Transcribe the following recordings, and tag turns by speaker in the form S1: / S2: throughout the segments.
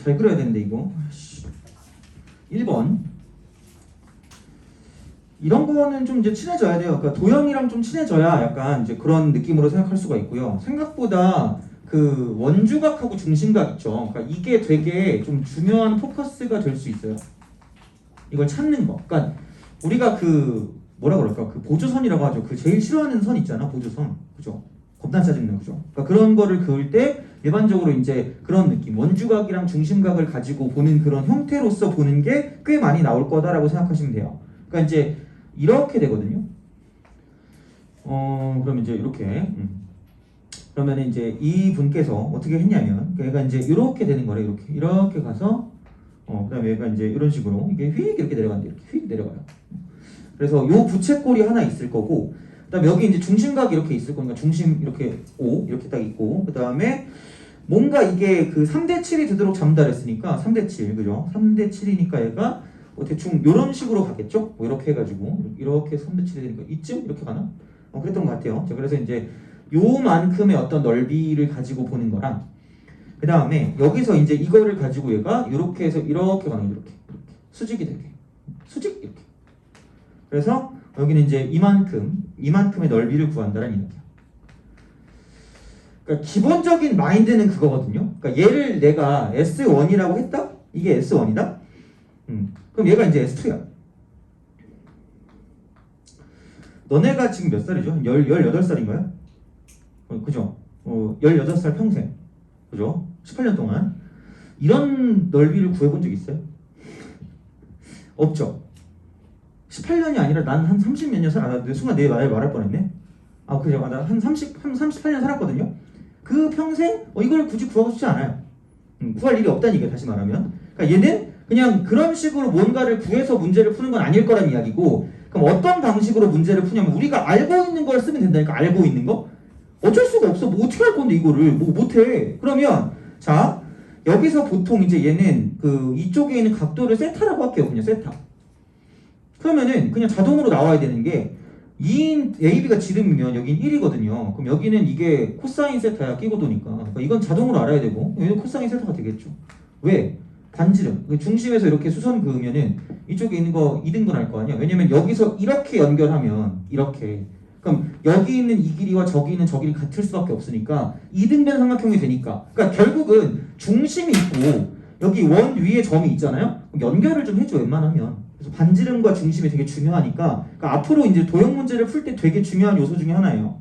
S1: 잘 그려야 되는데 이거 1번 이런 거는 좀 이제 친해져야 돼요. 그러니까 도형이랑 좀 친해져야 약간 이제 그런 느낌으로 생각할 수가 있고요. 생각보다 그 원주각하고 중심각 있죠. 그러니까 이게 되게 좀 중요한 포커스가 될 수 있어요. 이걸 찾는 거. 그러니까 우리가 그 뭐라 그럴까? 그 보조선이라고 하죠. 그 제일 싫어하는 선 있잖아. 보조선. 그죠? 겁나 짜증나. 그죠? 그러니까 그런 거를 그을 때 일반적으로 이제 그런 느낌. 원주각이랑 중심각을 가지고 보는 그런 형태로서 보는 게 꽤 많이 나올 거다라고 생각하시면 돼요. 그러니까 이제 이렇게 되거든요. 그럼 이제 이렇게. 그러면 이제 이 분께서 어떻게 했냐면 얘가 이제 이렇게 되는 거래. 이렇게 가서 그다음에 얘가 이제 이런 식으로 이게 휙 이렇게 내려간대. 이렇게 휙 내려가요. 그래서 요 부채꼴이 하나 있을 거고, 그다음에 여기 이제 중심각이 이렇게 있을 거니까 중심 이렇게 O 이렇게 딱 있고, 그다음에 뭔가 이게 그 3대 7이 되도록 잠달했으니까 3대 7 그죠? 3대 7이니까 얘가 대충 요런 식으로 가겠죠? 뭐 이렇게 해가지고 이렇게 3대 7이 되니까 이쯤 이렇게 가나? 그랬던 것 같아요. 자, 그래서 이제 요만큼의 어떤 넓이를 가지고 보는 거랑, 그 다음에 여기서 이제 이거를 가지고 얘가 이렇게 해서 이렇게 가는 이렇게 수직이 되게 수직 이렇게. 그래서 여기는 이제 이만큼의 넓이를 구한다는 이야기야. 그러니까 기본적인 마인드는 그거거든요. 그러니까 얘를 내가 S1이라고 했다? 이게 S1이다? 그럼 얘가 이제 S2야. 너네가 지금 몇 살이죠? 18살인가요? 그죠? 18살 평생. 그죠? 18년 동안. 이런 넓이를 구해본 적 있어요? 없죠? 18년이 아니라 난 한 30 몇 년 살았는데 순간 내 말을 말할 뻔했네? 그죠? 나 한 38년 살았거든요? 그 평생 이걸 굳이 구하고 싶지 않아요. 구할 일이 없다는 얘기예요. 다시 말하면. 그러니까 얘는 그냥 그런 식으로 뭔가를 구해서 문제를 푸는 건 아닐 거란 이야기고, 그럼 어떤 방식으로 문제를 푸냐면 우리가 알고 있는 걸 쓰면 된다니까. 알고 있는 거? 어쩔 수가 없어. 뭐 어떻게 할 건데 이거를 뭐 못해. 그러면 자 여기서 보통 이제 얘는 그 이쪽에 있는 각도를 세타라고 할게요. 그냥 세타. 그러면은 그냥 자동으로 나와야 되는 게 2인 AB가 지름이면 여긴 1이거든요. 그럼 여기는 이게 코사인 세타야. 끼고 도니까. 그러니까 이건 자동으로 알아야 되고 여기는 코사인 세타가 되겠죠. 왜? 반지름. 중심에서 이렇게 수선 그으면은 이쪽에 있는 거 2등분 할 거 아니야. 왜냐면 여기서 이렇게 연결하면 이렇게. 그럼 여기 있는 이 길이와 저기 있는 저 길이 같을 수밖에 없으니까 2등변 삼각형이 되니까. 그러니까 결국은 중심이 있고 여기 원 위에 점이 있잖아요. 그럼 연결을 좀 해줘 웬만하면. 그래서 반지름과 중심이 되게 중요하니까, 그러니까 앞으로 이제 도형 문제를 풀 때 되게 중요한 요소 중에 하나예요.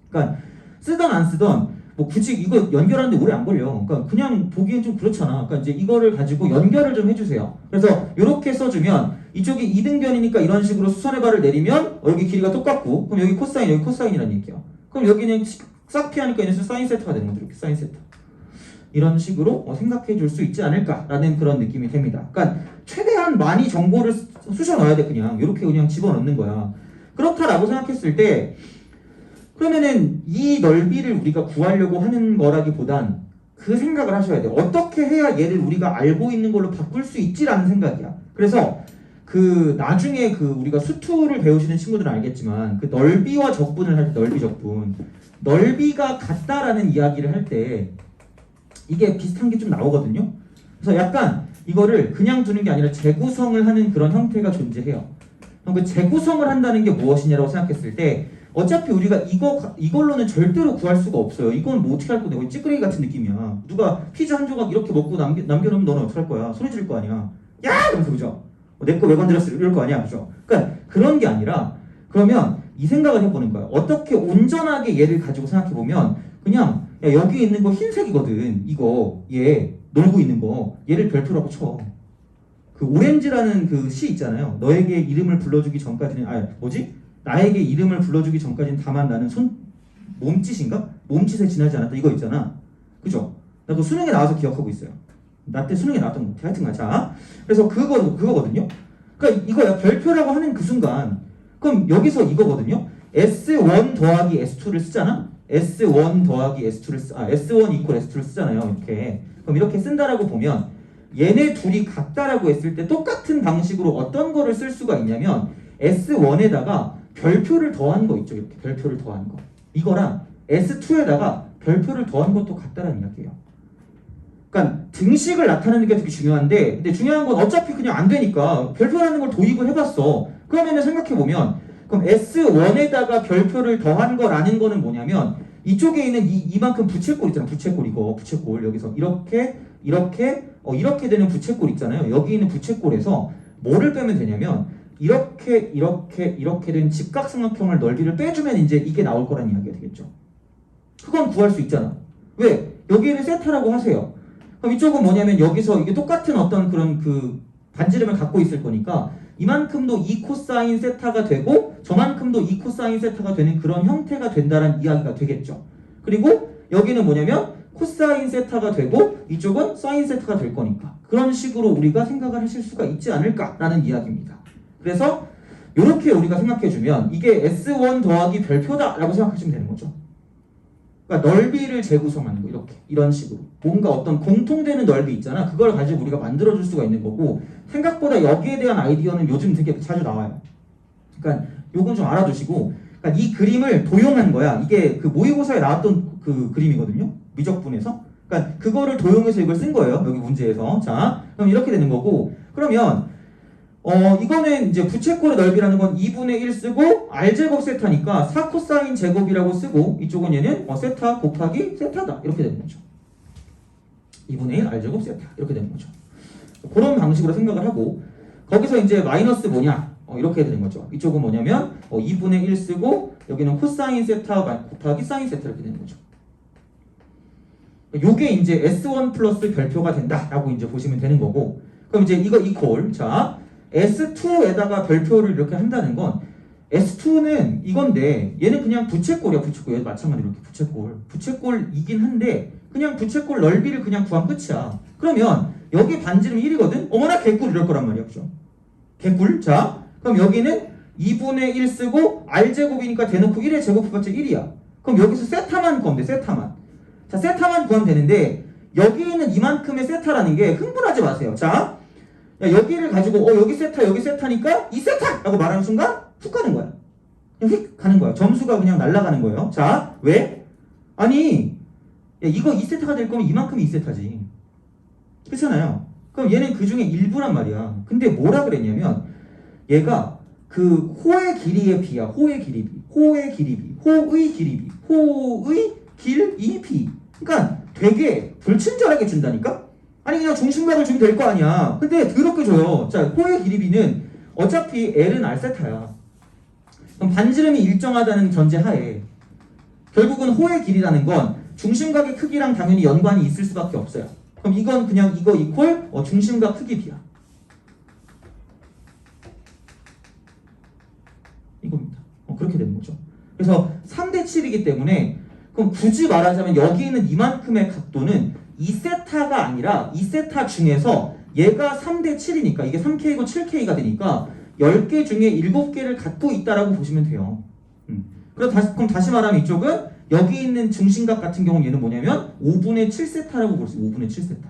S1: 그러니까 쓰던 안 쓰던 뭐 굳이 이거 연결하는데 오래 안 걸려. 그러니까 그냥 보기엔 좀 그렇잖아. 그러니까 이제 이거를 가지고 연결을 좀 해주세요. 그래서 이렇게 써주면 이쪽이 2등변이니까 이런 식으로 수선의 발을 내리면 여기 길이가 똑같고, 그럼 여기 코사인 여기 코사인이라는 얘기야. 그럼 여기는 싹 피하니까 얘는 사인 세타가 되는 거죠. 이렇게 사인 세타. 이런 식으로 생각해 줄 수 있지 않을까라는 그런 느낌이 됩니다. 그러니까 최대한 많이 정보를 쑤셔 넣어야 돼. 그냥 이렇게 그냥 집어넣는 거야. 그렇다라고 생각했을 때 그러면은 이 넓이를 우리가 구하려고 하는 거라기보단 그 생각을 하셔야 돼요. 어떻게 해야 얘를 우리가 알고 있는 걸로 바꿀 수 있지라는 생각이야. 그래서 그 나중에 그 우리가 수투를 배우시는 친구들은 알겠지만 그 넓이와 적분을 할 때 넓이 적분, 넓이가 같다라는 이야기를 할 때 이게 비슷한 게 좀 나오거든요. 그래서 약간 이거를 그냥 두는 게 아니라 재구성을 하는 그런 형태가 존재해요. 그럼 그 재구성을 한다는 게 무엇이냐라고 생각했을 때 어차피 우리가 이걸로는 절대로 구할 수가 없어요. 이건 뭐 어떻게 할 건데? 거의 찌끄레기 같은 느낌이야. 누가 피자 한 조각 이렇게 먹고 남겨놓으면 너는 어떻게 할 거야? 소리 지를 거 아니야. 야! 이러면서 그죠? 내 거 왜 건드렸어? 이럴 거 아니야. 그죠? 그러니까 그런 게 아니라 그러면 이 생각을 해보는 거야. 어떻게 온전하게 얘를 가지고 생각해보면 그냥 야, 여기 있는 거 흰색이거든. 이거 얘 놀고 있는 거 얘를 별표라고 쳐. 그 오렌지라는 그 시 있잖아요. 너에게 이름을 불러주기 전까지는 나에게 이름을 불러주기 전까지는 다만 나는 몸짓인가? 몸짓에 지나지 않았다. 이거 있잖아. 그죠? 나 그 수능에 나와서 기억하고 있어요. 나 때 수능에 나왔던 것 같아. 하여튼간 자, 그래서 그거거든요. 그러니까 이거야. 별표라고 하는 그 순간 그럼 여기서 이거거든요. S1 더하기 S2를 쓰잖아. S1 더하기 S2를 S1 이퀄 S2를 쓰잖아요. 이렇게. 그럼 이렇게 쓴다라고 보면 얘네 둘이 같다라고 했을 때 똑같은 방식으로 어떤 거를 쓸 수가 있냐면 S1에다가 별표를 더한 거 있죠. 이렇게 별표를 더한 거. 이거랑 S2에다가 별표를 더한 것도 같다라는 이야기예요. 그러니까 등식을 나타내는 게 되게 중요한데, 근데 중요한 건 어차피 그냥 안 되니까 별표라는 걸 도입을 해봤어. 그러면은 생각해보면, 그럼 S1에다가 별표를 더한 거라는 거는 뭐냐면, 이쪽에 있는 이만큼 부채꼴 있잖아. 부채꼴 이거, 부채꼴. 여기서 이렇게 되는 부채꼴 있잖아요. 여기 있는 부채꼴에서 뭐를 빼면 되냐면, 이렇게 된 직각삼각형을 넓이를 빼주면 이제 이게 나올 거란 이야기가 되겠죠. 그건 구할 수 있잖아. 왜? 여기를 세타라고 하세요. 그럼 이쪽은 뭐냐면 여기서 이게 똑같은 어떤 그런 그 반지름을 갖고 있을 거니까 이만큼도 2 코사인 세타가 되고 저만큼도 2 코사인 세타가 되는 그런 형태가 된다는 이야기가 되겠죠. 그리고 여기는 뭐냐면 코사인 세타가 되고 이쪽은 사인 세타가 될 거니까 그런 식으로 우리가 생각을 하실 수가 있지 않을까라는 이야기입니다. 그래서 이렇게 우리가 생각해주면 이게 S1 더하기 별표다라고 생각하시면 되는 거죠. 그러니까 넓이를 재구성하는 거 이렇게 이런 식으로 뭔가 어떤 공통되는 넓이 있잖아. 그걸 가지고 우리가 만들어줄 수가 있는 거고 생각보다 여기에 대한 아이디어는 요즘 되게 자주 나와요. 그러니까 요건 좀 알아두시고 그러니까 이 그림을 도용한 거야. 이게 그 모의고사에 나왔던 그 그림이거든요. 미적분에서. 그러니까 그거를 도용해서 이걸 쓴 거예요. 여기 문제에서. 자, 그럼 이렇게 되는 거고 그러면 이거는 이제 부채꼴의 넓이라는 건 2분의 1 쓰고 r제곱 세타니까 4 코사인 제곱이라고 쓰고 이쪽은 얘는 세타 곱하기 세타다 이렇게 되는 거죠. 2분의 1 r제곱 세타 이렇게 되는 거죠. 그런 방식으로 생각을 하고 거기서 이제 마이너스 뭐냐 이렇게 되는 거죠. 이쪽은 뭐냐면 2분의 1 쓰고 여기는 코사인 세타 곱하기 사인 세타 이렇게 되는 거죠. 요게 이제 S1 플러스 별표가 된다라고 이제 보시면 되는 거고 그럼 이제 이거 이퀄 자 S2에다가 별표를 이렇게 한다는 건 S2는 이건데 얘는 그냥 부채꼴이야. 부채꼴. 얘도 마찬가지로 이렇게 부채꼴이긴 한데 그냥 부채꼴 넓이를 그냥 구하면 끝이야. 그러면 여기 반지름 1이거든? 어머나 개꿀 이럴 거란 말이야. 그죠? 개꿀. 자 그럼 여기는 2분의 1 쓰고 r제곱이니까 대놓고 1의 제곱해봤자 1이야. 그럼 여기서 세타만 구하면 돼. 세타만. 자 세타만 구하면 되는데 여기 있는 이만큼의 세타라는 게 흥분하지 마세요. 자 야, 여기를 가지고 여기 세타니까 이 세타! 라고 말하는 순간 훅 가는 거야. 그냥 휙 가는 거야. 점수가 그냥 날아가는 거예요. 자, 왜? 아니 야, 이거 2세타가 될 거면 이만큼이 2세타지. 그렇잖아요. 그럼 얘는 그 중에 일부란 말이야. 근데 뭐라 그랬냐면 얘가 그 호의 길이의 비야. 호의 길이 비. 호의 길이 비. 그러니까 되게 불친절하게 준다니까? 아니 그냥 중심각을 주면 될 거 아니야. 근데 더럽게 줘요. 자, 호의 길이 b는 어차피 L은 R세타야. 그럼 반지름이 일정하다는 전제 하에 결국은 호의 길이라는 건 중심각의 크기랑 당연히 연관이 있을 수밖에 없어요. 그럼 이건 그냥 이거 이퀄 중심각 크기 b야. 이겁니다. 그렇게 되는 거죠. 그래서 3대 7이기 때문에 그럼 굳이 말하자면 여기 있는 이만큼의 각도는 2세타가 아니라 2세타 중에서 얘가 3대 7이니까 이게 3K고 7K가 되니까 10개 중에 7개를 갖고 있다라고 보시면 돼요. 그럼 다시 말하면 이쪽은 여기 있는 중심각 같은 경우는 얘는 뭐냐면 5분의 7세타라고 볼 수 있어요. 5분의 7세타.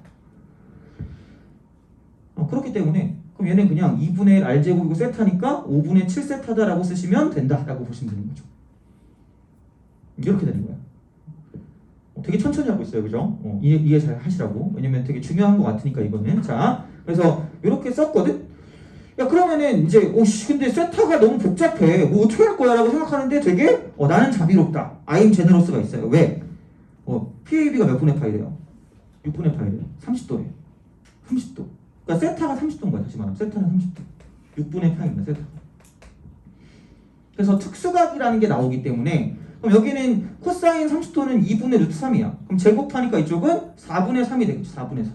S1: 그렇기 때문에 그럼 얘는 그냥 2분의 1 r제곱이고 세타니까 5분의 7세타다라고 쓰시면 된다라고 보시면 되는 거죠. 이렇게 되는 거예요. 되게 천천히 하고 있어요. 그죠? 이해 잘 하시라고. 왜냐면 되게 중요한 것 같으니까 이거는. 자, 그래서 이렇게 썼거든? 야, 그러면은 이제, 근데 세타가 너무 복잡해. 뭐 어떻게 할 거야? 라고 생각하는데 되게, 나는 자비롭다. I'm generous가 있어요. 왜? PAB가 몇 분의 파이래요? 6분의 파이래요. 30도래요. 30도. 그러니까 세타가 30도인 거야. 다시 말하면. 세타는 30도. 6분의 파입니다. 세타가. 그래서 특수각이라는 게 나오기 때문에 그럼 여기는 코사인 30도는 2분의 루트 3이야. 그럼 제곱하니까 이쪽은 4분의 3이 되겠죠. 4분의 3.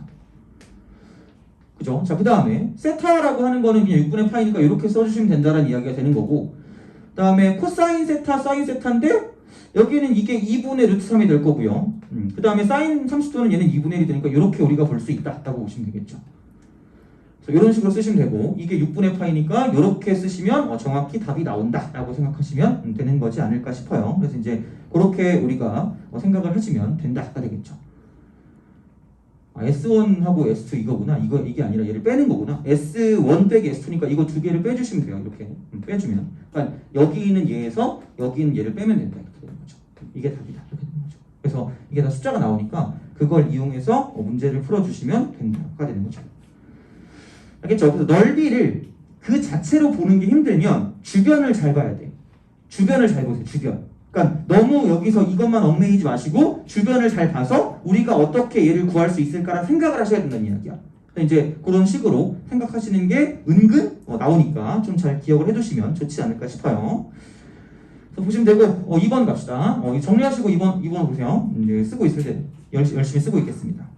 S1: 그죠? 자, 그 다음에 세타라고 하는 거는 그냥 6분의 파이니까 이렇게 써주시면 된다는 이야기가 되는 거고 그 다음에 코사인 세타, 사인 세타인데 여기는 이게 2분의 루트 3이 될 거고요. 그 다음에 사인 30도는 얘는 2분의 1이 되니까 이렇게 우리가 볼 수 있다라고 보시면 되겠죠. 이런 식으로 쓰시면 되고 이게 6분의 파이니까 이렇게 쓰시면 정확히 답이 나온다라고 생각하시면 되는 거지 않을까 싶어요. 그래서 이제 그렇게 우리가 생각을 하시면 된다가 되겠죠. S1하고 S2 이거구나. 이게 아니라 얘를 빼는 거구나. S1 빼기 S2니까 이거 두 개를 빼주시면 돼요. 이렇게 빼주면. 그러니까 여기 있는 얘에서 여기 있는 얘를 빼면 된다. 이렇게 되는 거죠. 이게 답이다. 이렇게 되는 거죠. 그래서 이게 다 숫자가 나오니까 그걸 이용해서 문제를 풀어주시면 된다가 되는 거죠. 알겠죠? 그래서 넓이를 그 자체로 보는 게 힘들면 주변을 잘 봐야 돼. 주변을 잘 보세요. 주변. 그러니까 너무 여기서 이것만 얽매이지 마시고 주변을 잘 봐서 우리가 어떻게 얘를 구할 수 있을까라는 생각을 하셔야 된다는 이야기야. 이제 그런 식으로 생각하시는 게 은근 나오니까 좀 잘 기억을 해두시면 좋지 않을까 싶어요. 그래서 보시면 되고 2번 갑시다. 정리하시고 2번 보세요. 이제 쓰고 있을 때 열심히 쓰고 있겠습니다.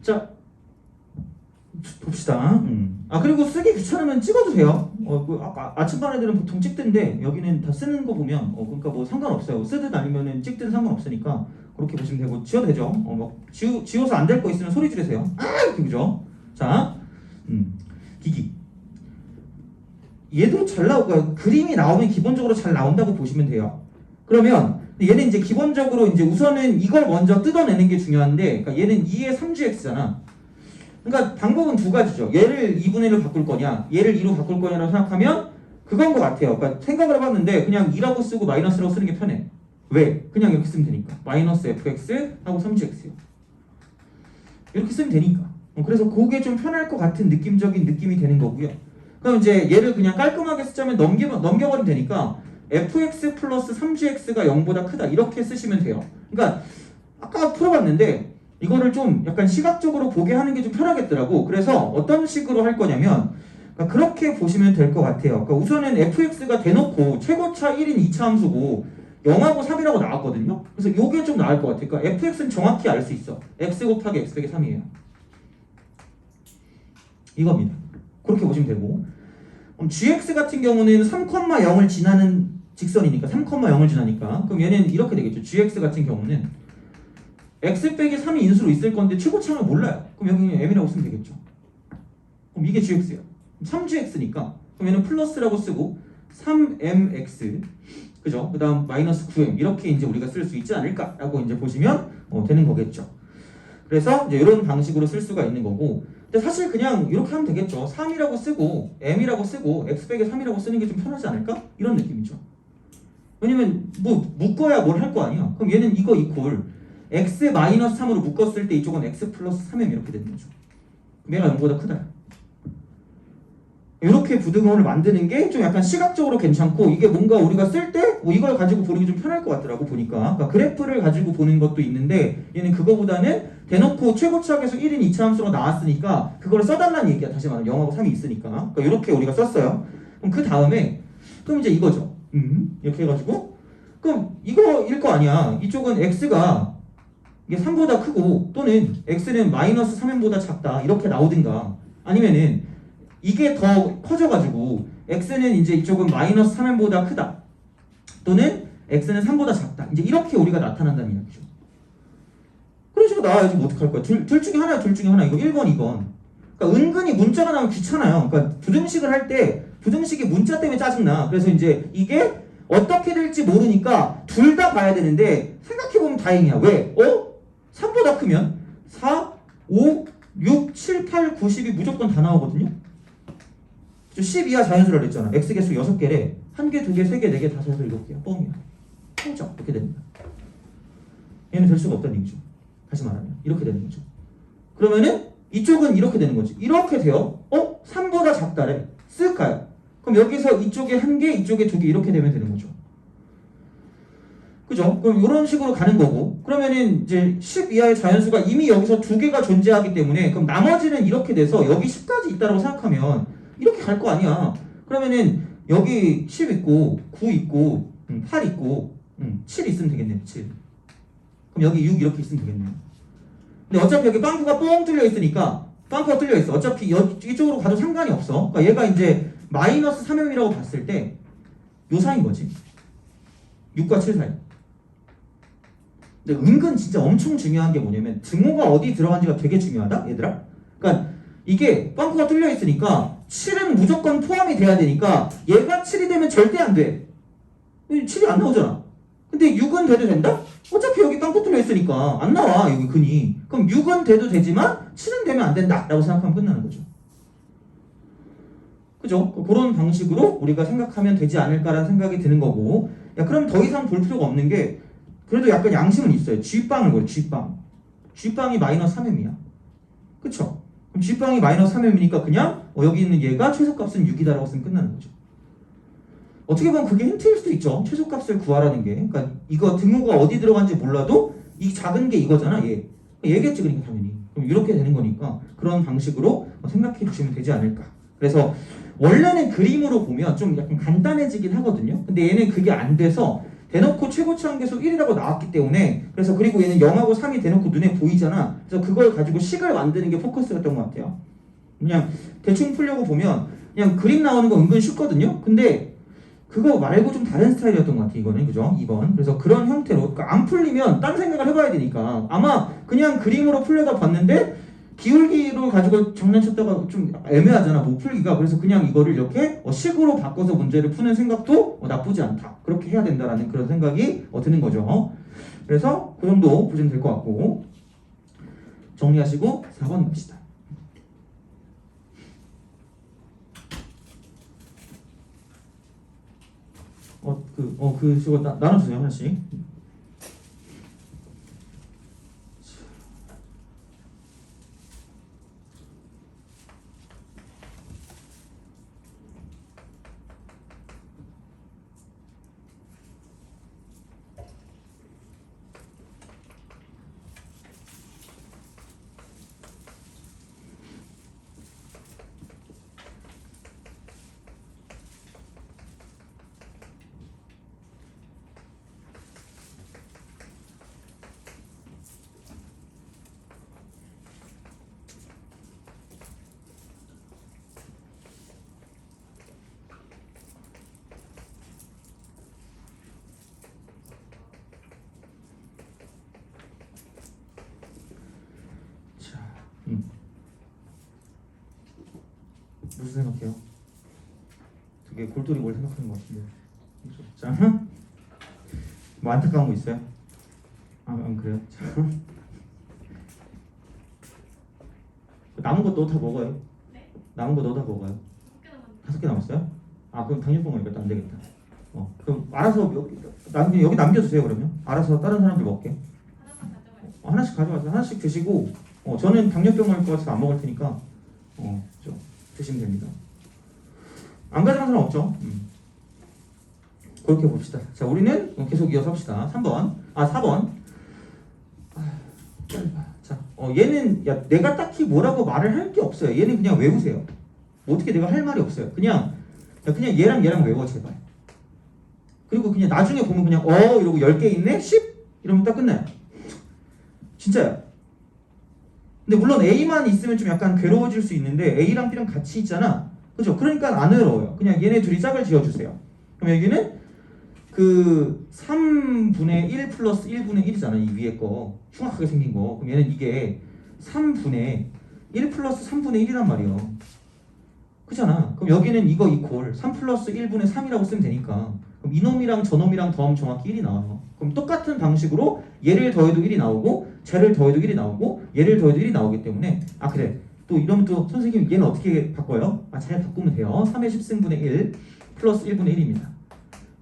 S1: 자, 봅시다. 그리고 쓰기 귀찮으면 찍어도 돼요. 아까 아침반 애들은 보통 찍던데 여기는 다 쓰는 거 보면 그러니까 뭐 상관없어요. 쓰든 아니면은 찍든 상관없으니까 그렇게 보시면 되고 지워도 되죠. 지워서 안 될 거 있으면 소리 지르세요. 이렇게 그죠? 자, 기기. 얘도 잘 나오고 그림이 나오면 기본적으로 잘 나온다고 보시면 돼요. 그러면 얘는 이제 기본적으로 이제 우선은 이걸 먼저 뜯어내는 게 중요한데, 그러니까 얘는 2의 3gx잖아. 그러니까 방법은 두 가지죠. 얘를 2분의 1로 바꿀 거냐, 얘를 2로 바꿀 거냐라고 생각하면 그건 것 같아요. 그러니까 생각을 해봤는데 그냥 2라고 쓰고 마이너스라고 쓰는 게 편해. 왜? 그냥 이렇게 쓰면 되니까. 마이너스 fx 하고 3gx요. 이렇게 쓰면 되니까. 그래서 그게 좀 편할 것 같은 느낌적인 느낌이 되는 거고요. 그럼 이제 얘를 그냥 깔끔하게 쓰자면 넘겨버리면 되니까 fx 플러스 3gx가 0보다 크다 이렇게 쓰시면 돼요. 그러니까 아까 풀어봤는데 이거를 좀 약간 시각적으로 보게 하는 게 좀 편하겠더라고. 그래서 어떤 식으로 할 거냐면 그렇게 보시면 될 것 같아요. 그러니까 우선은 fx가 대놓고 최고차 1인 2차 함수고 0하고 3이라고 나왔거든요. 그래서 이게 좀 나을 것 같아요. 그러니까 fx는 정확히 알 수 있어. x 곱하기 x 빼기 3이에요. 이겁니다. 그렇게 보시면 되고, gx 같은 경우는 3,0을 지나는 직선이니까 3,0을 지나니까 그럼 얘는 이렇게 되겠죠. gx 같은 경우는 x 빼기 3이 인수로 있을 건데 최고차를 몰라요. 그럼 여기는 m이라고 쓰면 되겠죠. 그럼 이게 gx예요. 3gx니까 그럼 얘는 플러스라고 쓰고 3mx 그죠? 그 다음 마이너스 9m 이렇게 이제 우리가 쓸 수 있지 않을까라고 이제 보시면 되는 거겠죠. 그래서 이제 이런 방식으로 쓸 수가 있는 거고, 근데 사실 그냥 이렇게 하면 되겠죠. 3이라고 쓰고 m이라고 쓰고 x 빼기 3이라고 쓰는 게 좀 편하지 않을까? 이런 느낌이죠. 왜냐면 뭐 묶어야 뭘 할 거 아니야. 그럼 얘는 이거 이퀄 x 마이너스 3으로 묶었을 때 이쪽은 x 플러스 3m 이렇게 되는 거죠. 얘가 0보다 크다. 이렇게 부등호를 만드는 게 좀 약간 시각적으로 괜찮고, 이게 뭔가 우리가 쓸 때 이걸 가지고 보는 게 좀 편할 것 같더라고 보니까. 그러니까 그래프를 가지고 보는 것도 있는데 얘는 그거보다는 대놓고 최고차계수 1인 2차 함수로 나왔으니까 그걸 써달라는 얘기야. 다시 말하면 0하고 3이 있으니까. 그러니까 이렇게 우리가 썼어요. 그럼 그 다음에 그럼 이제 이거죠. 이렇게 해가지고 그럼 이거일 거 아니야. 이쪽은 x가 이게 3보다 크고 또는 x는 마이너스 3m보다 작다 이렇게 나오든가, 아니면은 이게 더 커져가지고 x는 이제 이쪽은 마이너스 3m보다 크다 또는 x는 3보다 작다, 이제 이렇게 우리가 나타난다는 이야기죠. 그런 식으로 나와야지 뭐 어떡할 거야. 둘 중에 하나야. 둘 중에 하나. 이거 1번 2번. 그러니까 은근히 문자가 나오면 귀찮아요. 그러니까 부등식을 할 때 부등식이 문자 때문에 짜증나. 그래서 이제 이게 어떻게 될지 모르니까 둘 다 봐야 되는데 생각해보면 다행이야. 왜? 3보다 크면 4, 5, 6, 7, 8, 9, 10이 무조건 다 나오거든요. 10 이하 자연수라고 했잖아. x개수 6개래. 1개, 2개, 3개, 4개, 5개, 7개야. 뻥이야. 뻥쩍 이렇게 됩니다. 얘는 될 수가 없다는 얘기죠. 다시 말하면 이렇게 되는 거죠. 그러면은 이쪽은 이렇게 되는 거지. 이렇게 돼요. 3보다 작다래. 쓸까요? 그럼 여기서 이쪽에 1개, 이쪽에 2개 이렇게 되면 되는 거죠. 그죠? 그럼 이런 식으로 가는 거고 그러면은 이제 10 이하의 자연수가 이미 여기서 두 개가 존재하기 때문에 그럼 나머지는 이렇게 돼서 여기 10까지 있다고 생각하면 이렇게 갈 거 아니야. 그러면은 여기 10 있고 9 있고 8 있고 7 있으면 되겠네요. 7. 그럼 여기 6 이렇게 있으면 되겠네요. 근데 어차피 여기 빵꾸가 뻥 뚫려 있으니까 빵꾸가 뚫려 있어. 어차피 이쪽으로 가도 상관이 없어. 그러니까 얘가 이제 마이너스 3mm라고 봤을 때 요 사이인 거지. 6과 7 사이. 근데 은근 진짜 엄청 중요한 게 뭐냐면 등호가 어디 들어간지가 되게 중요하다 얘들아. 그러니까 이게 빵꾸가 뚫려 있으니까 7은 무조건 포함이 돼야 되니까 얘가 7이 되면 절대 안 돼. 7이 안 나오잖아. 근데 6은 돼도 된다? 어차피 여기 빵꾸 뚫려 있으니까 안 나와 여기 근이. 그럼 6은 돼도 되지만 7은 되면 안 된다 라고 생각하면 끝나는 거죠. 그죠? 그런 방식으로 우리가 생각하면 되지 않을까라는 생각이 드는 거고 야 그럼 더 이상 볼 필요가 없는 게 그래도 약간 양심은 있어요. G빵을 보여. G빵. G빵이 마이너스 3mm야. 그쵸? 그럼 G빵이 마이너스 3mm니까 그냥 여기 있는 얘가 최소값은 6이다라고 쓰면 끝나는 거죠. 어떻게 보면 그게 힌트일 수도 있죠. 최소값을 구하라는 게. 그러니까 이거 등호가 어디 들어간지 몰라도 이 작은 게 이거잖아. 얘겠지 그러니까 당연히. 그럼 이렇게 되는 거니까 그런 방식으로 생각해 주시면 되지 않을까. 그래서 원래는 그림으로 보면 좀 약간 간단해지긴 하거든요. 근데 얘는 그게 안 돼서 대놓고 최고치 한계수 1이라고 나왔기 때문에 그래서 그리고 얘는 0하고 3이 대놓고 눈에 보이잖아. 그래서 그걸 가지고 식을 만드는 게 포커스였던 것 같아요. 그냥 대충 풀려고 보면 그냥 그림 나오는 거 은근 쉽거든요. 근데 그거 말고 좀 다른 스타일이었던 것 같아 이거는. 그죠? 2번. 그래서 그런 형태로 그러니까 안 풀리면 딴 생각을 해봐야 되니까 아마 그냥 그림으로 풀려다 봤는데 기울기로 가지고 장난쳤다가 좀 애매하잖아 못 풀기가. 그래서 그냥 이거를 이렇게 식으로 바꿔서 문제를 푸는 생각도 나쁘지 않다. 그렇게 해야 된다라는 그런 생각이 드는 거죠. 그래서 그 정도 보시면 될 것 같고 정리하시고 4번 갑시다. 저거 나눠주세요 하나씩. 무슨 생각해요? 되게 골똘히 뭘 생각하는 것 같은데. 자, 뭐 안타까운 거 있어요? 그래요? 자, 남은 것도 다 먹어요.
S2: 네?
S1: 남은 거 너 다 먹어요. 5개 남았어요? 그럼 당뇨병 걸리겠다. 안 되겠다. 그럼 알아서 여기 남겨주세요. 그러면 알아서 다른 사람들 먹게.
S2: 하나만 가져가요.
S1: 하나씩 가져가세요. 하나씩 드시고 저는 당뇨병 걸릴 것 같아서 안 먹을 테니까 드시면 됩니다. 안 가져간 사람 없죠? 그렇게 봅시다. 자, 우리는 계속 이어서 합시다. 3번. 4번. 자, 얘는 내가 딱히 뭐라고 말을 할 게 없어요. 얘는 그냥 외우세요. 어떻게 내가 할 말이 없어요. 그냥 얘랑 외워 제발. 그리고 그냥 나중에 보면 그냥 이러고 10개 있네? 10? 이러면 딱 끝나요. 진짜야. 근데 물론 A만 있으면 좀 약간 괴로워질 수 있는데 A랑 B랑 같이 있잖아. 그죠? 그러니까 안 어려워요. 그냥 얘네 둘이 짝을 지어주세요. 그럼 여기는 그 3분의 1 플러스 1분의 1이잖아. 이 위에 거 흉악하게 생긴 거. 그럼 얘는 이게 3분의 1 플러스 3분의 1이란 말이야. 그잖아. 그럼 여기는 이거 이퀄 3 플러스 1분의 3이라고 쓰면 되니까 그럼 이놈이랑 저놈이랑 더하면 정확히 1이 나와요. 그럼 똑같은 방식으로 얘를 더해도 1이 나오고 쟤를 더해도 1이 나오고 얘를 더해도 1이 나오기 때문에 그래. 또 이러면 또 선생님 얘는 어떻게 바꿔요? 잘 바꾸면 돼요. 3의 10승분의 1 플러스 1분의 1입니다.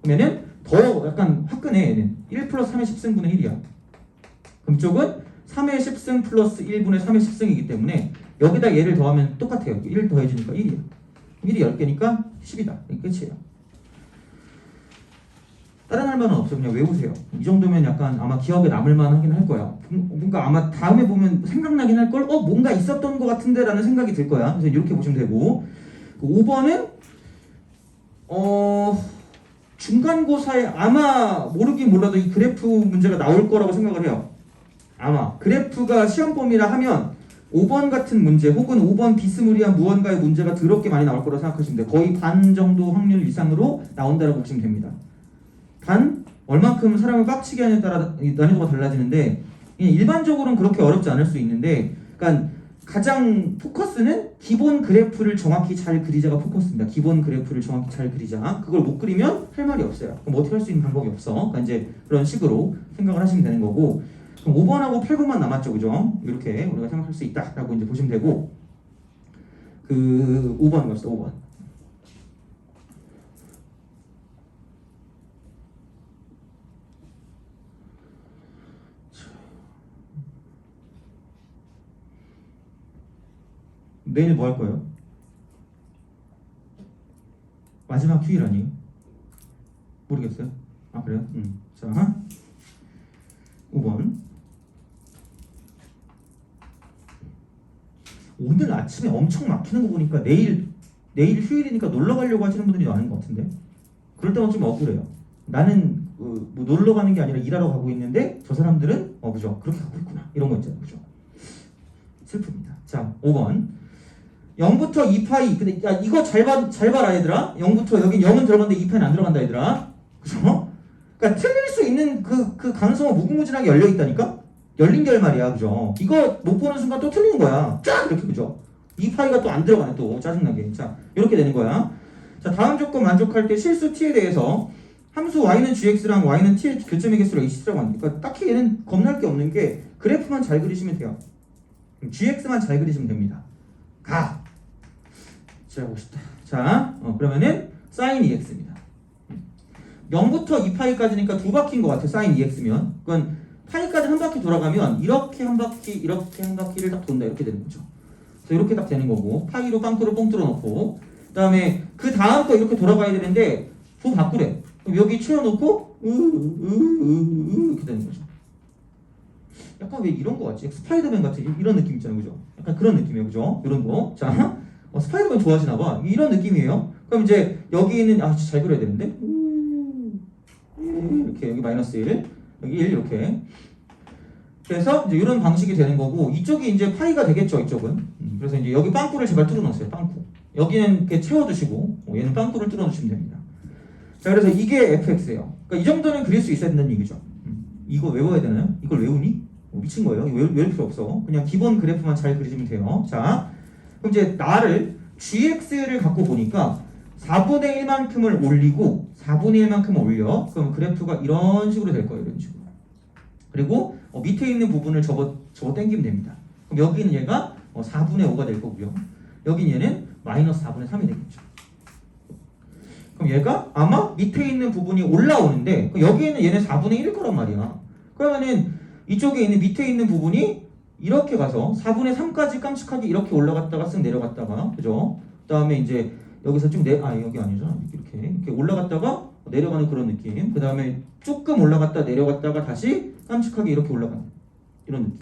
S1: 그러면은 더 약간 화끈해. 얘는 1 플러스 3의 10승분의 1이야. 그럼 이쪽은 3의 10승 플러스 1분의 3의 10승이기 때문에 여기다 얘를 더하면 똑같아요. 1 더해주니까 1이야. 1이 10개니까 10이다. 끝이에요. 다른 할 말은 없어요. 그냥 외우세요. 이 정도면 약간 아마 기억에 남을 만하긴 할 거야. 그러니까 아마 다음에 보면 생각나긴 할 걸. 뭔가 있었던 것 같은데라는 생각이 들 거야. 그래서 이렇게 보시면 되고 5번은 중간고사에 아마 모르긴 몰라도 이 그래프 문제가 나올 거라고 생각을 해요. 아마 그래프가 시험 범위라 하면 5번 같은 문제 혹은 5번 비스무리한 무언가의 문제가 더럽게 많이 나올 거라고 생각하시면 돼요. 거의 반 정도 확률 이상으로 나온다고 보시면 됩니다. 단 얼만큼 사람을 빡치게 하냐에 따라 난이도가 달라지는데 일반적으로는 그렇게 어렵지 않을 수 있는데 그러니까 가장 포커스는 기본 그래프를 정확히 잘 그리자가 포커스입니다. 기본 그래프를 정확히 잘 그리자. 그걸 못 그리면 할 말이 없어요. 그럼 어떻게 할 수 있는 방법이 없어. 그러니까 이제 그런 식으로 생각을 하시면 되는 거고 그럼 5번하고 8번만 남았죠. 그죠? 이렇게 우리가 생각할 수 있다라고 이제 보시면 되고 그 5번 갑시다. 5번. 내일 뭐 할 거예요? 마지막 휴일 아니에요? 모르겠어요? 아 그래요? 자 5번 오늘 아침에 엄청 막히는 거 보니까 내일 휴일이니까 놀러 가려고 하시는 분들이 많은 것 같은데 그럴 때만 좀 억울해요. 나는 뭐 놀러 가는 게 아니라 일하러 가고 있는데 저 사람들은 그죠? 그렇게 가고 있구나 이런 거 있잖아요. 그죠? 슬픕니다. 자 5번 0부터 2파이 근데 야 이거 잘 봐라 얘들아. 0부터 여긴 0은 들어갔는데 2파이는 안 들어간다 얘들아. 그죠? 그러니까 틀릴 수 있는 그 가능성은 무궁무진하게 열려 있다니까. 열린 결말이야. 그죠? 이거 못 보는 순간 또 틀리는 거야. 쫙 이렇게. 그죠? 2파이가 또 안 들어가네 또 짜증나게. 자 이렇게 되는 거야. 자 다음 조건 만족할 때 실수 t에 대해서 함수 y는 gx랑 y는 t의 교점의 개수로 ac라고 합니다. 그러니까 딱히 얘는 겁날 게 없는 게 그래프만 잘 그리시면 돼요. gx만 잘 그리시면 됩니다. 가. 자 봅시다. 자 그러면은 sin 2x입니다. 0부터 2파이까지니까 두 바퀴인 것 같아. sin 2x면 그건 파이까지 한 바퀴 돌아가면 이렇게 한 바퀴 이렇게 한 바퀴를 딱 돈다 이렇게 되는 거죠. 그래서 이렇게 딱 되는 거고 파이로 빵꾸를 뻥 뚫어 놓고 그 다음에 그 다음 거 이렇게 돌아가야 되는데 부 바꾸래. 그럼 여기 채워놓고 이렇게 되는 거죠. 약간 왜 이런 거 같지? 스파이더맨 같은 이런 느낌 있잖아요. 그죠? 약간 그런 느낌이에요. 그죠? 이런 거. 자 스파이더맨 좋아하시나 봐. 이런 느낌이에요. 그럼 이제 여기 있는 진짜 잘 그려야 되는데 이렇게 여기 마이너스 1 여기 1 이렇게 그래서 이제 이런 방식이 되는 거고 이쪽이 이제 파이가 되겠죠. 이쪽은. 그래서 이제 여기 빵꾸를 제발 뚫어 놓으세요. 빵꾸. 여기는 이렇게 채워두시고 얘는 빵꾸를 뚫어 놓으시면 됩니다. 자 그래서 이게 fx예요. 그러니까 이 정도는 그릴 수 있어야 된다는 얘기죠. 이거 외워야 되나요? 이걸 외우니? 미친 거예요. 이거 외울 필요 없어. 그냥 기본 그래프만 잘 그리시면 돼요. 자 그럼 이제 나를 gx를 갖고 보니까 4분의 1만큼을 올리고 4분의 1만큼을 올려. 그럼 그래프가 이런 식으로 될 거예요. 이런 식으로. 그리고 밑에 있는 부분을 접어 당기면 됩니다. 그럼 여기는 얘가 4분의 5가 될 거고요. 여긴 얘는 마이너스 4분의 3이 되겠죠. 그럼 얘가 아마 밑에 있는 부분이 올라오는데 여기에는 얘는 4분의 1일 거란 말이야. 그러면은 이쪽에 있는 밑에 있는 부분이 이렇게 가서 4분의 3까지 깜찍하게 이렇게 올라갔다가 쓱 내려갔다가 그죠? 그 다음에 이제 여기서 쭉 여기 아니죠? 이렇게 올라갔다가 내려가는 그런 느낌. 그 다음에 조금 올라갔다 내려갔다가 다시 깜찍하게 이렇게 올라가는 이런 느낌.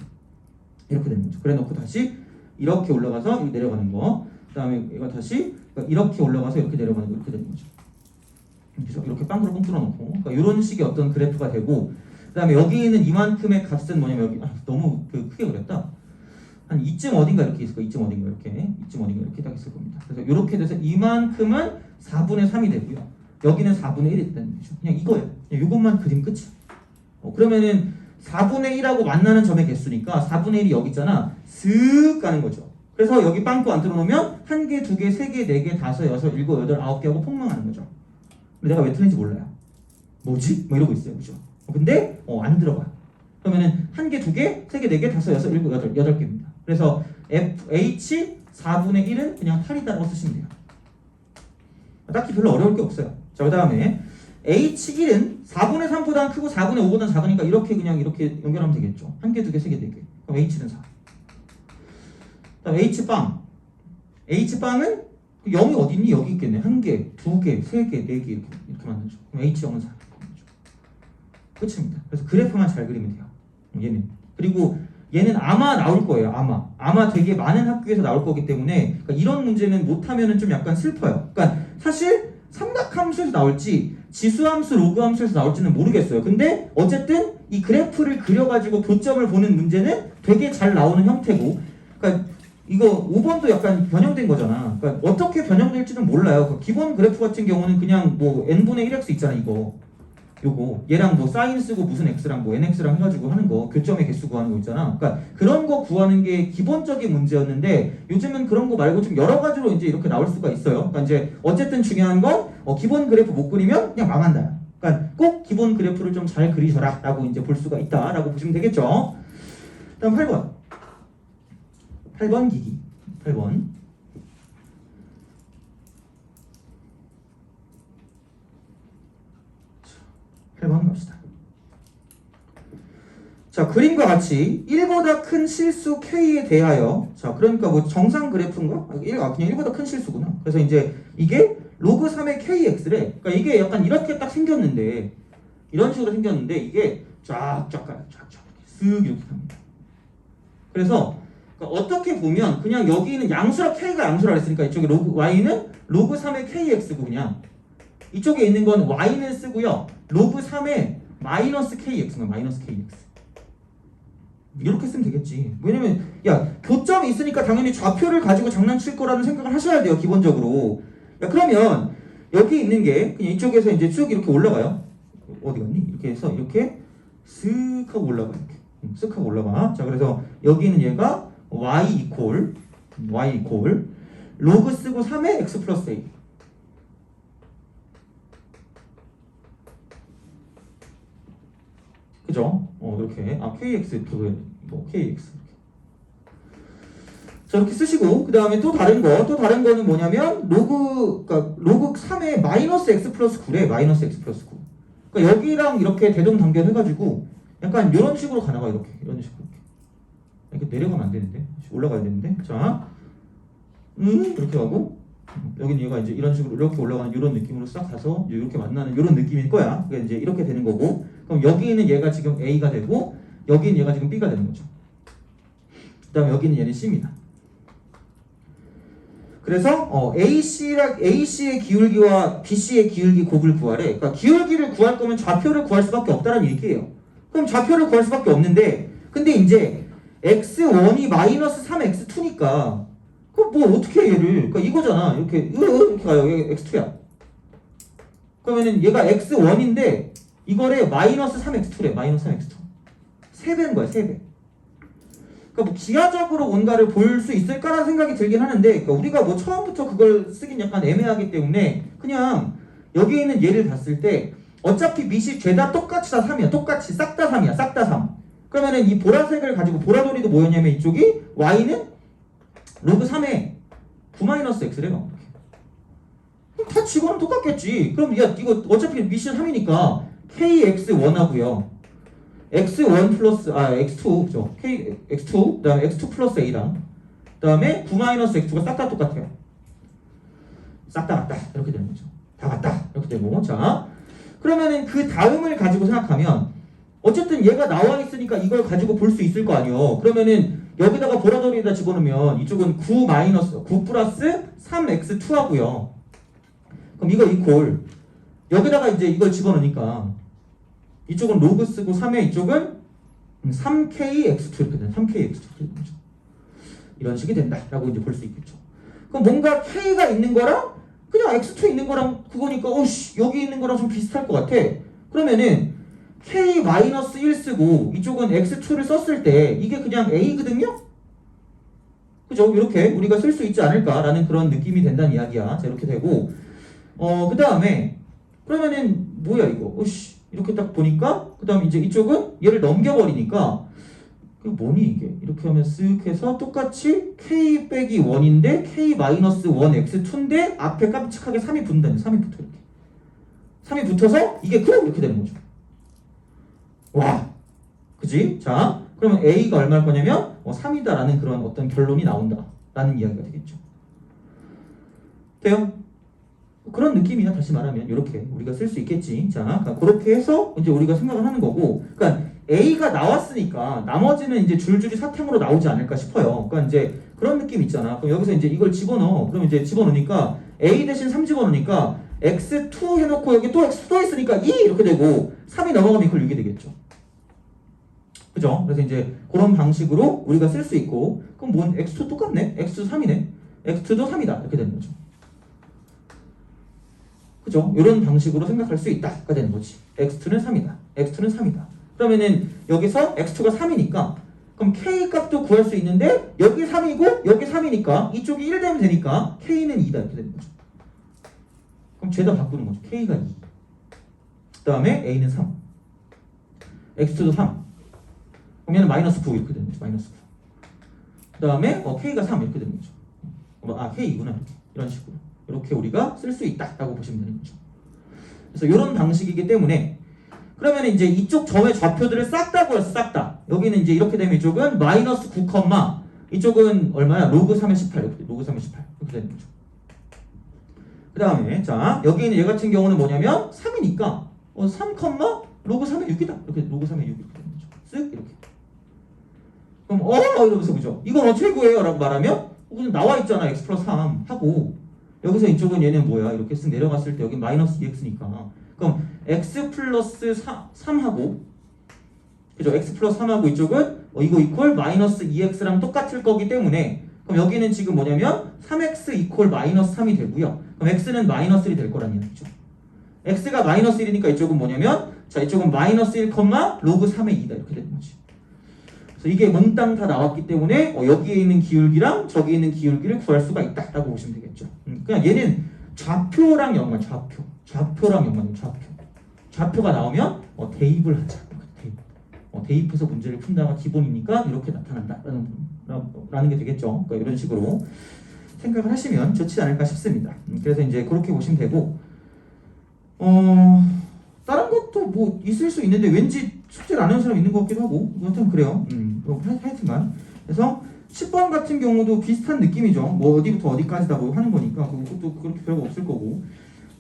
S1: 이렇게 되는 거죠. 그래 놓고 다시 이렇게 올라가서 내려가는 거. 그 다음에 얘가 다시 이렇게 올라가서 이렇게 내려가는 거. 이렇게 되는 거죠. 그래서 이렇게 빵꾸를 뻥 뚫어 놓고 그러니까 이런 식의 어떤 그래프가 되고 그 다음에 여기 있는 이만큼의 값은 뭐냐면 여기 너무 크게 그렸다. 한 이쯤 어딘가 이렇게 있을 거예요. 이쯤 어딘가 이렇게 딱 있을 겁니다. 그래서 이렇게 돼서 이만큼은 4분의 3이 되고요. 여기는 4분의 1이 된다는 거죠. 그냥 이거예요. 그냥 이것만 그림 끝이야. 그러면은 4분의 1하고 만나는 점의 개수니까 4분의 1이 여기 있잖아. 슥 가는 거죠. 그래서 여기 빵꾸 안 뚫어놓으면 1개, 2개, 3개, 4개, 5, 6, 7, 8, 9개 하고 폭망하는 거죠. 근데 내가 왜 틀린지 몰라요. 뭐지? 뭐 이러고 있어요. 그죠? 근데 안 들어가. 그러면은 1개, 2개, 3개, 4개, 5, 6, 7, 8개입니다. 그래서 H 4분의 1은 그냥 8이다라고 쓰시면 돼요. 딱히 별로 어려울 게 없어요. 자, 그 다음에 H1은 4분의 3보다 크고 4분의 5보다 작으니까 이렇게 그냥 이렇게 연결하면 되겠죠. 1개, 2개, 3개, 4개. 그럼 H는 4. 그다음 H빵. H빵은 0이 어디 있니? 여기 있겠네. 1개, 2개, 3개, 4개 이렇게 만들죠. 그럼 H0은 4. 끝입니다. 그래서 그래프만 잘 그리면 돼요. 얘는. 그리고 얘는 아마 나올 거예요. 아마 되게 많은 학교에서 나올 거기 때문에 그러니까 이런 문제는 못하면은 좀 약간 슬퍼요. 그러니까 사실 삼각함수에서 나올지 지수함수, 로그함수에서 나올지는 모르겠어요. 근데 어쨌든 이 그래프를 그려가지고 교점을 보는 문제는 되게 잘 나오는 형태고, 그러니까 이거 5번도 약간 변형된 거잖아. 그러니까 어떻게 변형될지는 몰라요. 그 기본 그래프 같은 경우는 그냥 뭐 n분의 1x 있잖아, 이거. 요거 얘랑 뭐 사인 쓰고 무슨 x랑 뭐 nx랑 해가지고 하는 거, 교점의 개수 구하는 거 있잖아. 그러니까 그런 거 구하는 게 기본적인 문제였는데 요즘은 그런 거 말고 좀 여러 가지로 이제 이렇게 나올 수가 있어요. 그러니까 이제 어쨌든 중요한 건 기본 그래프 못 그리면 그냥 망한다. 그러니까 꼭 기본 그래프를 좀 잘 그리셔라라고 이제 볼 수가 있다라고 보시면 되겠죠. 다음 8번 기기. 8번. 갑시다. 자, 그림과 같이 1보다 큰 실수 K에 대하여, 자, 그러니까 뭐 정상 그래프인가? 그냥 1보다 큰 실수구나. 그래서 이제 이게 로그 3의 KX래. 그러니까 이게 약간 이렇게 딱 생겼는데, 이런 식으로 생겼는데, 이게 쫙쫙 쓱 이렇게 갑니다. 그래서 그러니까 어떻게 보면 그냥 여기는 양수라 K가 양수라 그랬으니까 이쪽에 Y는 로그 3의 KX고 그냥 이쪽에 있는 건 Y는 쓰고요. 로그 3의 마이너스 KX는 마이너스 KX. 이렇게 쓰면 되겠지. 왜냐면 야, 교점이 있으니까 당연히 좌표를 가지고 장난칠 거라는 생각을 하셔야 돼요, 기본적으로. 야, 그러면 여기 있는 게 그냥 이쪽에서 이제 쭉 이렇게 올라가요. 어디 갔니? 이렇게 해서 이렇게 쓱 하고 올라가. 이렇게 쓱 하고 올라가. 자, 그래서 여기 있는 얘가 y 이퀄 로그 쓰고 3의 x 플러스 a. 그죠? 이렇게 kx 뭐 kx 자, 이렇게 쓰시고, 그 다음에 또 다른 거는 뭐냐면 그러니까 로그 3의 마이너스 x 플러스 9래. 마이너스 x 플러스 9. 그러니까 여기랑 이렇게 대동단결 해가지고 약간 이런 식으로 가나 봐. 이런 식으로 이렇게 내려가면 안 되는데, 올라가야 되는데. 자, 이렇게 하고 여기는 얘가 이제 이런 식으로 이렇게 올라가는 이런 느낌으로 싹 가서 이렇게 만나는 이런 느낌일 거야. 그러니까 이제 이렇게 되는 거고, 그럼 여기는 얘가 지금 A가 되고 여기는 얘가 지금 B가 되는 거죠. 그 다음에 여기는 얘는 C입니다. 그래서 AC의 기울기와 BC의 기울기 곱을 구하래. 그러니까 기울기를 구할 거면 좌표를 구할 수밖에 없다는 얘기예요. 그럼 좌표를 구할 수밖에 없는데, 근데 이제 x1이 마이너스 3x2니까 그럼 뭐 어떻게 해 얘를? 그러니까 이거잖아. 이렇게 가요. 여기 x2야. 그러면은 얘가 x1인데 이거래 마이너스 3x2래. 마이너스 3x2. 3배인 거야. 3배. 그러니까 뭐 기하적으로 뭔가를 볼 수 있을까라는 생각이 들긴 하는데, 그러니까 우리가 뭐 처음부터 그걸 쓰긴 약간 애매하기 때문에 그냥 여기 있는 얘를 봤을 때 어차피 밑이 죄다 똑같이 다 3이야. 똑같이 싹 다 3이야. 싹 다 3. 그러면은 이 보라색을 가지고 보라돌이도 뭐였냐면 이쪽이 y는 로그 3에 9-x래요. 다 직원은 똑같겠지. 그럼 야, 이거 어차피 밑이 3이니까 kx1 하고요. x1 플러스 x2 그죠? x2 그다음에 x2 플러스 a랑 그다음에 9-x2가 싹 다 똑같아요. 싹 다 같다 이렇게 되는 거죠. 다 같다 이렇게 되고, 자 그러면은 그 다음을 가지고 생각하면 어쨌든 얘가 나와 있으니까 이걸 가지고 볼 수 있을 거 아니에요. 그러면은 여기다가 보라돌이에다 집어넣으면 이쪽은 9 플러스 3x2 하고요. 그럼 이거 이퀄 여기다가 이제 이걸 집어넣으니까 이쪽은 로그 쓰고 3에 이쪽은 3kx2 이렇게 되는 3kx2 이런 식이 된다라고 이제 볼 수 있겠죠. 그럼 뭔가 k가 있는 거랑 그냥 x2 있는 거랑 그거니까 여기 있는 거랑 좀 비슷할 것 같아. 그러면은 k-1 쓰고 이쪽은 x2를 썼을 때 이게 그냥 a거든요. 그죠? 이렇게 우리가 쓸 수 있지 않을까라는 그런 느낌이 된다는 이야기야. 자, 이렇게 되고 그 다음에 그러면은 뭐야 이거? 이렇게 딱 보니까 그 다음 이제 이쪽은 얘를 넘겨버리니까 그 뭐니 이게? 이렇게 하면 쓱 해서 똑같이 k 빼기 1인데 k-1x2인데 앞에 깜찍하게 3이 붙는다니. 3이 붙어 이렇게. 3이 붙어서 이게 그럼 이렇게 되는 거죠. 와, 그지? 자, 그러면 a가 얼마일 거냐면 3이다라는 그런 어떤 결론이 나온다라는 이야기가 되겠죠. 돼요? 그런 느낌이야. 다시 말하면 이렇게 우리가 쓸 수 있겠지. 자, 그러니까 그렇게 해서 이제 우리가 생각을 하는 거고, 그러니까 A가 나왔으니까 나머지는 이제 줄줄이 사탕으로 나오지 않을까 싶어요. 그러니까 이제 그런 느낌 있잖아. 그럼 여기서 이제 이걸 집어넣어. 그럼 이제 집어넣으니까 A 대신 3 집어넣으니까 x2 해놓고 여기 또 x 또 있으니까 2 이렇게 되고 3이 넘어가면 이퀄 6이 되겠죠. 그죠? 그래서 이제 그런 방식으로 우리가 쓸 수 있고, 그럼 뭔 x2 똑같네? x2 3이네? x2도 3이다. 이렇게 되는 거죠. 그죠? 이런 방식으로 생각할 수 있다가 되는 거지. x2는 3이다. x2는 3이다. 그러면은 여기서 x2가 3이니까 그럼 k 값도 구할 수 있는데 여기 3이고 여기 3이니까 이쪽이 1 되면 되니까 k는 2다. 이렇게 되는 거죠. 그럼 죄다 바꾸는 거죠. k가 2. 그 다음에 a는 3. x2도 3. 그러면 마이너스 9 이렇게 되는 거죠. 마이너스 9. 그 다음에 k가 3 이렇게 되는 거죠. k이구나. 이런 식으로. 이렇게 우리가 쓸 수 있다라고 보시면 되는 거죠. 그래서 이런 방식이기 때문에 그러면 이제 이쪽 점의 좌표들을 싹 다 구했어. 싹 다. 여기는 이제 이렇게 되면 이쪽은 마이너스 9, 이쪽은 얼마야? 로그 3의 18. 이렇게 로그 3의 18. 이렇게 되는 거죠. 그 다음에 자 여기 있는 얘 같은 경우는 뭐냐면 3이니까 3, 로그 3의 6이다. 이렇게 로그 3의 6 이렇게 되는 거죠. 쓱 이렇게. 그럼 이러면서 그죠? 이건 어떻게 구해요? 라고 말하면 그냥 나와 있잖아. x 플러스 3 하고 여기서 이쪽은 얘는 뭐야? 이렇게 쓱 내려갔을 때 여기 마이너스 2x니까 그럼 x 플러스 3하고 그죠? x 플러스 3하고 이쪽은 이거 이퀄 마이너스 2x랑 똑같을 거기 때문에 그럼 여기는 지금 뭐냐면 3x 이퀄 마이너스 3이 되고요. 그럼 x는 마이너스 1이 될 거란 얘기죠. x가 마이너스 1이니까 이쪽은 뭐냐면 자 이쪽은 마이너스 1, 로그 3의 2다. 이렇게 되는 거지. 그래서 이게 몽땅 다 나왔기 때문에 여기에 있는 기울기랑 저기에 있는 기울기를 구할 수가 있다라고 보시면 되겠죠. 그냥 얘는 좌표랑 연관, 좌표랑 연관, 좌표가 나오면 대입을 하자. 대입해서 문제를 푼다가 기본이니까 이렇게 나타난다라는 게 되겠죠. 그러니까 이런 식으로 생각을 하시면 좋지 않을까 싶습니다. 그래서 이제 그렇게 보시면 되고, 다른 것도 뭐 있을 수 있는데 왠지 숙제를 안 하는 사람 있는 것 같기도 하고, 하여튼 그래요. 하여튼간. 그래서 10번 같은 경우도 비슷한 느낌이죠. 뭐 어디부터 어디까지다 뭐 하는 거니까 그것도 그렇게 별거 없을 거고.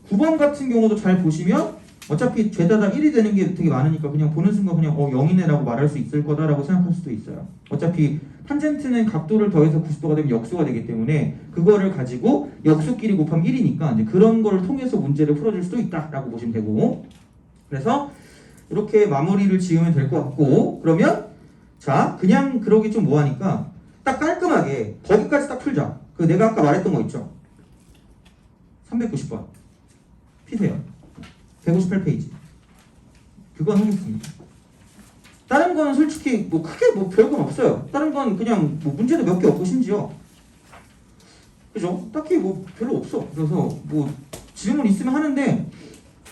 S1: 9번 같은 경우도 잘 보시면 어차피 죄다 다 1이 되는 게 되게 많으니까 그냥 보는 순간 그냥 0이네라고 말할 수 있을 거다라고 생각할 수도 있어요. 어차피 탄젠트는 각도를 더해서 90도가 되면 역수가 되기 때문에 그거를 가지고 역수끼리 곱하면 1이니까 이제 그런 걸 통해서 문제를 풀어줄 수도 있다라고 보시면 되고. 그래서 이렇게 마무리를 지으면 될 것 같고, 그러면 자 그냥 그러기 좀 뭐하니까 딱 깔끔하게 거기까지 딱 풀자. 그 내가 아까 말했던 거 있죠. 390번 피세요. 158페이지. 그건 하겠습니다. 다른 건 솔직히 뭐 크게 뭐 별건 없어요. 다른 건 그냥 뭐 문제도 몇 개 없고 심지어 그죠? 딱히 뭐 별로 없어. 그래서 뭐 질문 있으면 하는데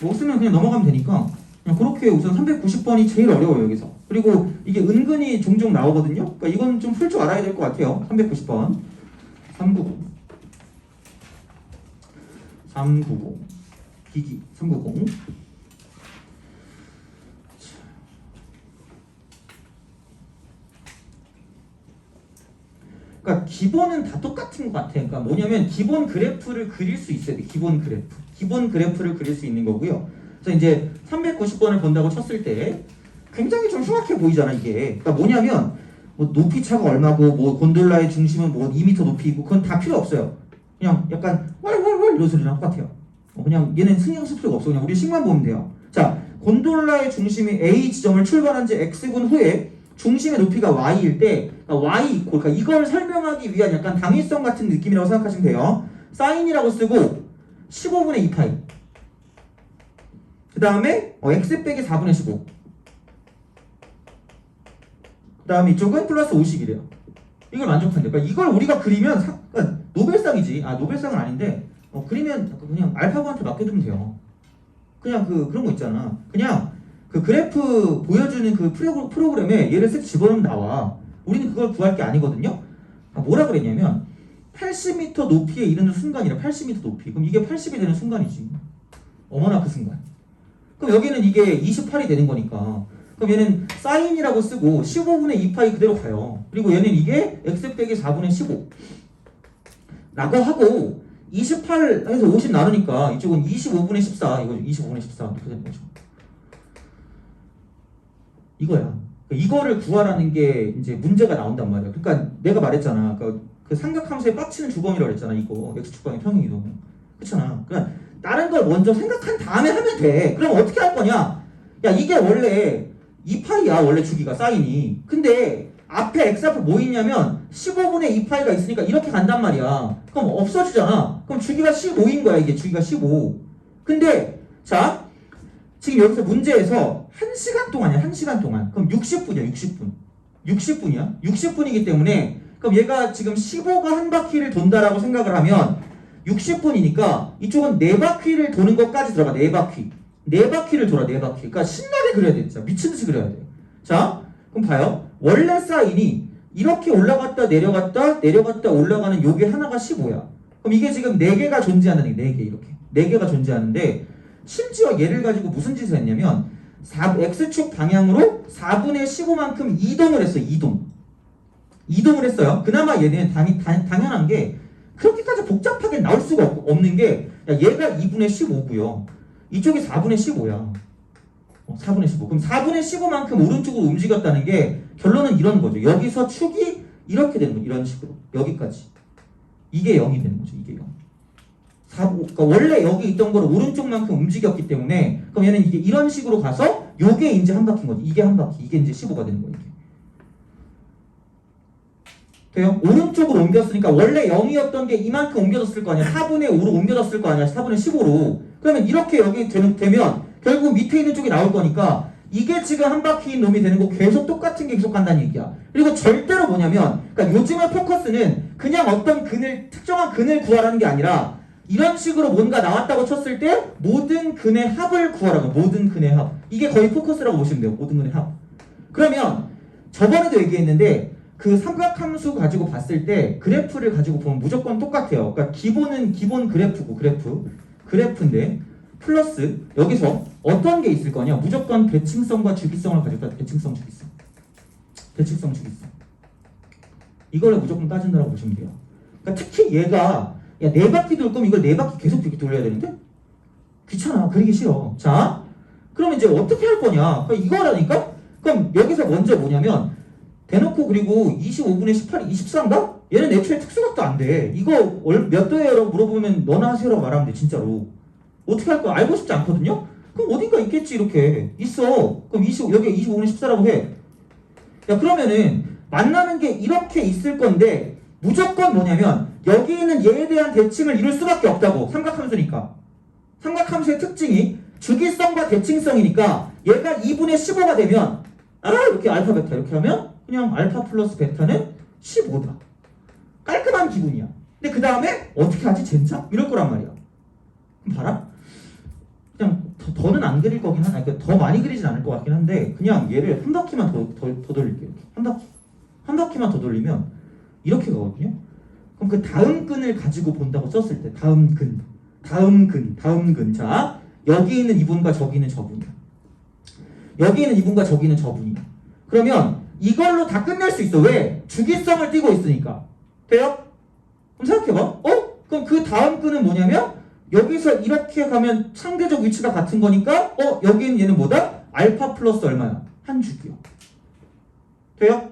S1: 뭐 없으면 그냥 넘어가면 되니까 그냥 그렇게 우선 390번이 제일 어려워요 여기서. 그리고 이게 은근히 종종 나오거든요. 그러니까 이건 좀 풀 줄 알아야 될 것 같아요. 390번 390 기기 390. 그러니까 기본은 다 똑같은 것 같아요. 그러니까 뭐냐면 기본 그래프를 그릴 수 있어야 돼. 기본 그래프를 그릴 수 있는 거고요. 그래서 이제 390번을 본다고 쳤을 때 굉장히 좀 흉악해 보이잖아 이게. 그러니까 뭐냐면 뭐 높이 차가 얼마고 뭐 곤돌라의 중심은 뭐 2m 높이고 그건 다 필요 없어요. 그냥 약간 왈왈왈 이런 소리랑 똑같아요. 그냥 얘는 신경 쓸 필요가 없어. 그냥 우리 식만 보면 돼요. 자, 곤돌라의 중심이 A 지점을 출발한 지 X분 후에 중심의 높이가 Y일 때 Y 이퀄, 그러니까 이걸 설명하기 위한 약간 당위성 같은 느낌이라고 생각하시면 돼요. 사인이라고 쓰고 15분의 2파이. 그 다음에 X 빼기 4분의 15. 그 다음에 이쪽은 플러스 50이래요. 이걸 만족한대. 그러니까 이걸 우리가 그리면 그러니까 노벨상이지. 노벨상은 아닌데 그리면 그냥 알파고한테 맡겨두면 돼요. 그냥 그런 거 있잖아. 그냥 그 그래프 보여주는 그 프로그램에 얘를 쓱 집어넣으면 나와. 우리는 그걸 구할 게 아니거든요. 뭐라 그랬냐면 80m 높이에 이르는 순간이라 80m 높이. 그럼 이게 80이 되는 순간이지. 어머나 그 순간. 그럼 여기는 이게 28이 되는 거니까. 그럼 얘는 사인이라고 쓰고 15분의 2파이 그대로 가요. 그리고 얘는 이게 x 빼기 4분의 15 라고 하고 28에서 50 나누니까 이쪽은 25분의 14 이거 25분의 14 이렇게 되는 거죠. 이거야. 이거를 구하라는 게 이제 문제가 나온단 말이야. 그러니까 내가 말했잖아. 그 삼각함수에 빡치는 주범이라고 그랬잖아. 이거 x축방의 평행이동. 그렇잖아. 그러니까 다른 걸 먼저 생각한 다음에 하면 돼. 그럼 어떻게 할 거냐? 야 이게 원래 2파이야 원래 주기가 사인이. 근데 앞에 x 앞에 뭐 있냐면 15분의 2파이가 있으니까 이렇게 간단 말이야. 그럼 없어지잖아. 그럼 주기가 15인 거야. 이게 주기가 15. 근데 자 지금 여기서 문제에서 1시간 동안이야. 1시간 동안. 그럼 60분이야. 60분. 60분이야. 60분이기 때문에 그럼 얘가 지금 15가 한 바퀴를 돈다라고 생각을 하면 60분이니까 이쪽은 4바퀴를 도는 것까지 들어가. 4바퀴. 4바퀴를 돌아. 4바퀴. 그러니까 신나게 그려야 돼. 진짜 미친듯이 그려야 돼. 자 그럼 봐요. 원래 사인이 이렇게 올라갔다 내려갔다 내려갔다 올라가는 요게 하나가 15야. 그럼 이게 지금 4개가 존재하는 게 4개 이렇게. 4개가 존재하는데 심지어 얘를 가지고 무슨 짓을 했냐면 x축 방향으로 4분의 15만큼 이동을 했어. 이동을 했어요. 그나마 얘는 당연한 게 그렇게까지 복잡하게 나올 수가 없는 게 야, 얘가 2분의 15고요. 이쪽이 4분의 15야. 4분의 15. 그럼 4분의 15만큼 오른쪽으로 움직였다는 게 결론은 이런 거죠. 여기서 축이 이렇게 되는 거죠. 이런 식으로. 여기까지. 이게 0이 되는 거죠. 이게 0. 그러니까 원래 여기 있던 거를 오른쪽만큼 움직였기 때문에 그럼 얘는 이게 이런 식으로 가서 요게 이제 한 바퀴인 거지. 이게 한 바퀴. 이게 이제 15가 되는 거예요. 이게. 돼요? 오른쪽으로 옮겼으니까 원래 0이었던 게 이만큼 옮겨졌을 거 아니야. 4분의 5로 옮겨졌을 거 아니야. 4분의 15로. 그러면 이렇게 여기 되면 결국 밑에 있는 쪽이 나올 거니까 이게 지금 한 바퀴인 놈이 되는 거 계속 똑같은 게 계속 간다는 얘기야. 그리고 절대로 뭐냐면 그러니까 요즘의 포커스는 그냥 어떤 특정한 근을 구하라는 게 아니라 이런 식으로 뭔가 나왔다고 쳤을 때 모든 근의 합을 구하라고. 모든 근의 합. 이게 거의 포커스라고 보시면 돼요. 모든 근의 합. 그러면 저번에도 얘기했는데 그 삼각함수 가지고 봤을 때 그래프를 가지고 보면 무조건 똑같아요. 그러니까 기본은 기본 그래프고 그래프인데 플러스 여기서 어떤 게 있을 거냐? 무조건 대칭성과 주기성을 가지고 있다. 대칭성, 주기성. 이걸 무조건 따진다고 보시면 돼요. 그러니까 특히 얘가 야 4바퀴 돌 거면 이걸 4바퀴 계속 이렇게 돌려야 되는데 귀찮아. 그리기 싫어. 자 그럼 이제 어떻게 할 거냐? 그러니까 이거라니까? 그럼 여기서 먼저 뭐냐면 대놓고 그리고 25분의 18이 24인가? 얘는 애초에 특수각도 안 돼. 이거 몇 도예요? 물어보면 너나 하세요라고 말하면 돼. 진짜로. 어떻게 할 거야? 알고 싶지 않거든요? 그럼 어딘가 있겠지. 이렇게 있어. 그럼 여기 25분의 14라고 해. 야 그러면은 만나는 게 이렇게 있을 건데 무조건 뭐냐면 여기 있는 얘에 대한 대칭을 이룰 수밖에 없다고. 삼각함수니까. 삼각함수의 특징이 주기성과 대칭성이니까 얘가 2분의 15가 되면 이렇게 알파 베타 이렇게 하면 그냥 알파 플러스 베타는 15다. 깔끔한 기분이야. 근데 그 다음에 어떻게 하지? 젠장? 이럴 거란 말이야. 그럼 봐라. 그냥 더는 안 그릴 거긴 하나. 그러니까 더 많이 그리진 않을 것 같긴 한데 그냥 얘를 한 바퀴만 더 돌릴게요. 한 바퀴만 더 돌리면 이렇게 가거든요. 그럼 그 다음 끈을 가지고 본다고 썼을 때 다음 근. 자 여기 있는 이분과 저기 있는 저분이야. 여기 있는 이분과 저기 있는 저분이야. 그러면 이걸로 다 끝낼 수 있어. 왜? 주기성을 띠고 있으니까. 돼요? 그럼 생각해봐. 그럼 그 다음 끈은 뭐냐면 여기서 이렇게 가면 상대적 위치가 같은 거니까 여기는 얘는 뭐다? 알파 플러스 얼마야? 한 주기요. 돼요?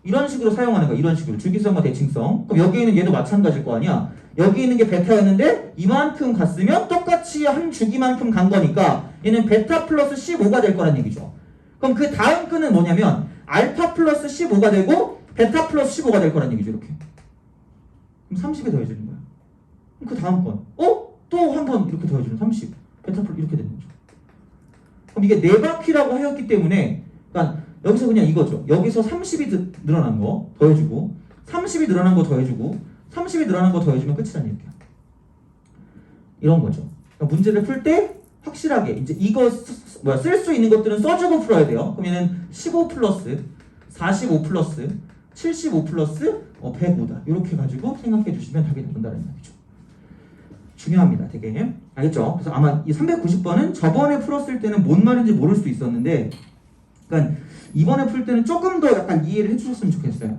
S1: 이런 식으로 사용하는 거야. 이런 식으로. 주기성과 대칭성. 그럼 여기 있는 얘도 마찬가지일 거 아니야. 여기 있는 게 베타였는데 이만큼 갔으면 똑같이 한 주기만큼 간 거니까 얘는 베타 플러스 15가 될 거란 얘기죠. 그럼 그 다음 끈은 뭐냐면 알파 플러스 15가 되고 베타 플러스 15가 될 거란 얘기죠. 이렇게. 그럼 30에 더해지는 거야. 그럼 그 다음 건 또 한 번 이렇게 더해주면 30 베타 플러스 이렇게 되는 거죠. 그럼 이게 4바퀴라고 하였기 때문에 그러니까 여기서 그냥 이거죠. 여기서 30이 늘어난 거 더해주고 30이 늘어난 거 더해주고 30이 늘어난 거 더해주면 끝이라는 얘기야. 이런 거죠. 그러니까 문제를 풀 때 확실하게 이제 이거 쓸 수 있는 것들은 써주고 풀어야 돼요. 그럼 얘는 15 플러스 45 플러스 75 플러스 105다. 이렇게 가지고 생각해 주시면 답이 나온다는 얘기죠. 중요합니다. 되게. 알겠죠? 그래서 아마 이 390번은 저번에 풀었을 때는 뭔 말인지 모를 수 있었는데 그러니까 이번에 풀 때는 조금 더 약간 이해를 해주셨으면 좋겠어요.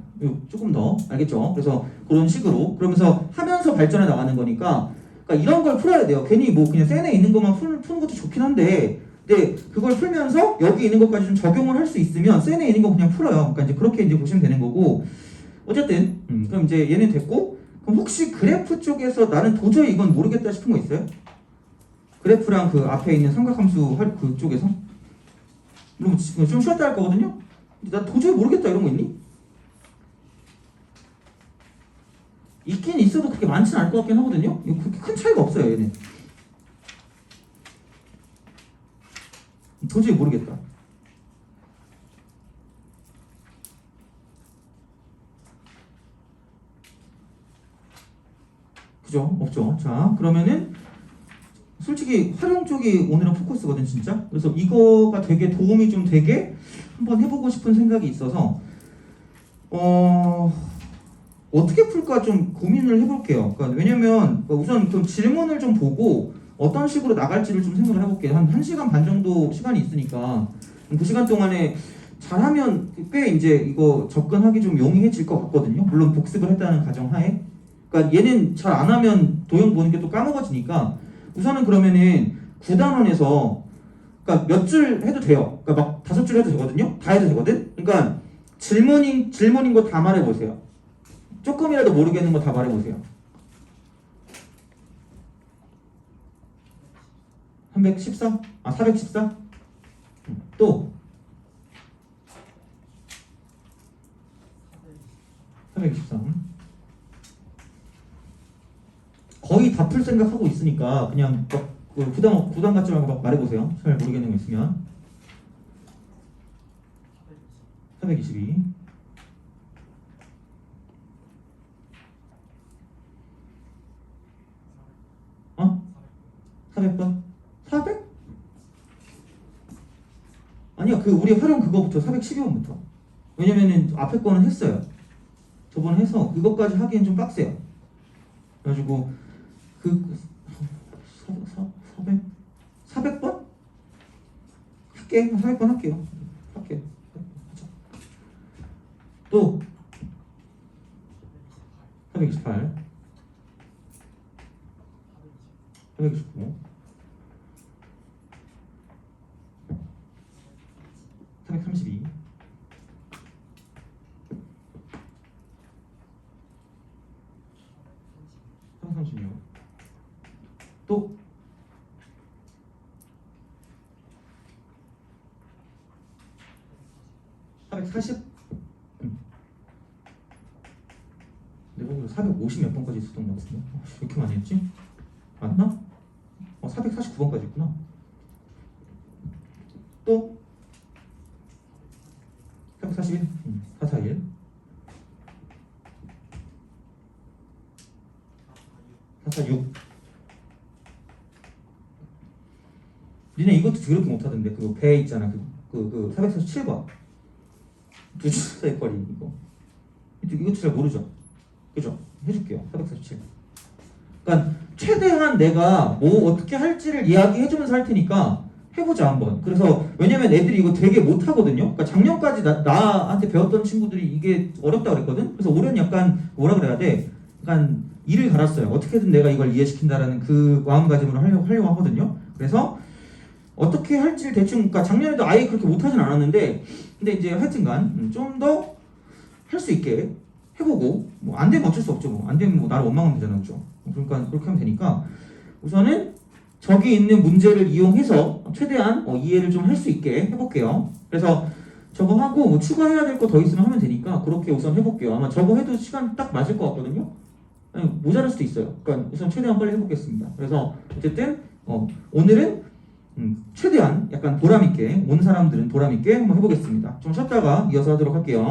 S1: 조금 더. 알겠죠? 그래서 그런 식으로 그러면서 하면서 발전해 나가는 거니까 그러니까 이런 걸 풀어야 돼요. 괜히 뭐 그냥 센에 있는 것만 푸는 것도 좋긴 한데, 근데 그걸 풀면서 여기 있는 것까지 좀 적용을 할 수 있으면 센에 있는 거 그냥 풀어요. 그러니까 이제 그렇게 이제 보시면 되는 거고, 어쨌든 그럼 이제 얘는 됐고, 그럼 혹시 그래프 쪽에서 나는 도저히 이건 모르겠다 싶은 거 있어요? 그래프랑 그 앞에 있는 삼각함수 그쪽에서? 그럼 좀 쉬었다 할 거거든요? 나 도저히 모르겠다 이런 거 있니? 있긴 있어도 그렇게 많지는 않을 것 같긴 하거든요? 이거 그렇게 큰 차이가 없어요, 얘는. 도저히 모르겠다. 그죠? 없죠. 자, 그러면은 솔직히 활용 쪽이 오늘은 포커스거든, 진짜. 그래서 이거가 되게 도움이 좀 되게 한번 해보고 싶은 생각이 있어서 어떻게 풀까 좀 고민을 해볼게요. 그러니까 왜냐면 우선 좀 질문을 좀 보고 어떤 식으로 나갈지를 좀 생각을 해볼게요. 한 1시간 반 정도 시간이 있으니까 그 시간 동안에 잘하면 꽤 이제 이거 접근하기 좀 용이해질 것 같거든요. 물론 복습을 했다는 가정하에. 그러니까 얘는 잘 안 하면 도형 보는 게 또 까먹어지니까 우선은 그러면은 9단원에서 그러니까 몇 줄 해도 돼요. 그러니까 막 5줄 해도 되거든요. 다 해도 되거든. 그러니까 질문인 거 다 말해보세요. 조금이라도 모르겠는 거 다 말해보세요. 314? 아 414? 또 423. 거의 다 풀 생각하고 있으니까 그냥 막 부담 갖지 말고 막 말해보세요. 잘 모르겠는 거 있으면. 422. 어? 400번? 400? 아니야, 그 우리 활용 그거부터 412번부터. 왜냐면은 앞에 거는 했어요. 저번에 해서 그것까지 하기엔 좀 빡세요. 그래가지고 400번? 할게. 400번 할게요. 할게요. 또 428, 429, 432, 436, 또 440. 내가 보기로 450 몇 번까지 있었던 것 같은데. 왜 이렇게 많이 했지? 맞나? 449번까지 있구나. 또 441, 441, 446. 니네 이것도 그렇게 못하던데. 그거 배 있잖아. 그 447번. 두 줄 사이 거리 이거. 이것도 잘 모르죠. 그죠? 해줄게요. 447. 그러니까 최대한 내가 뭐 어떻게 할지를 이야기해주면서 할 테니까 해보자 한번. 그래서 왜냐면 애들이 이거 되게 못하거든요. 그러니까 작년까지 나한테 배웠던 친구들이 이게 어렵다 그랬거든. 그래서 올해는 약간 뭐라 그래야 돼? 약간 이를 갈았어요. 어떻게든 내가 이걸 이해시킨다라는 그 마음가짐으로 하려고 하거든요. 그래서 어떻게 할지를 대충, 그러니까 작년에도 아예 그렇게 못하진 않았는데, 근데 이제 하여튼간 좀 더 할 수 있게 해보고, 뭐 안 되면 어쩔 수 없죠. 뭐 안 되면 뭐 나를 원망하면 되잖아, 그죠? 그러니까 그렇게 하면 되니까 우선은 저기 있는 문제를 이용해서 최대한 이해를 좀 할 수 있게 해볼게요. 그래서 저거 하고 뭐 추가해야 될 거 더 있으면 하면 되니까 그렇게 우선 해볼게요. 아마 저거 해도 시간 딱 맞을 것 같거든요. 아니, 모자랄 수도 있어요. 그러니까 우선 최대한 빨리 해보겠습니다. 그래서 어쨌든 오늘은 최대한 약간 보람있게, 온 사람들은 보람있게 한번 해보겠습니다. 좀 쉬었다가 이어서 하도록 할게요.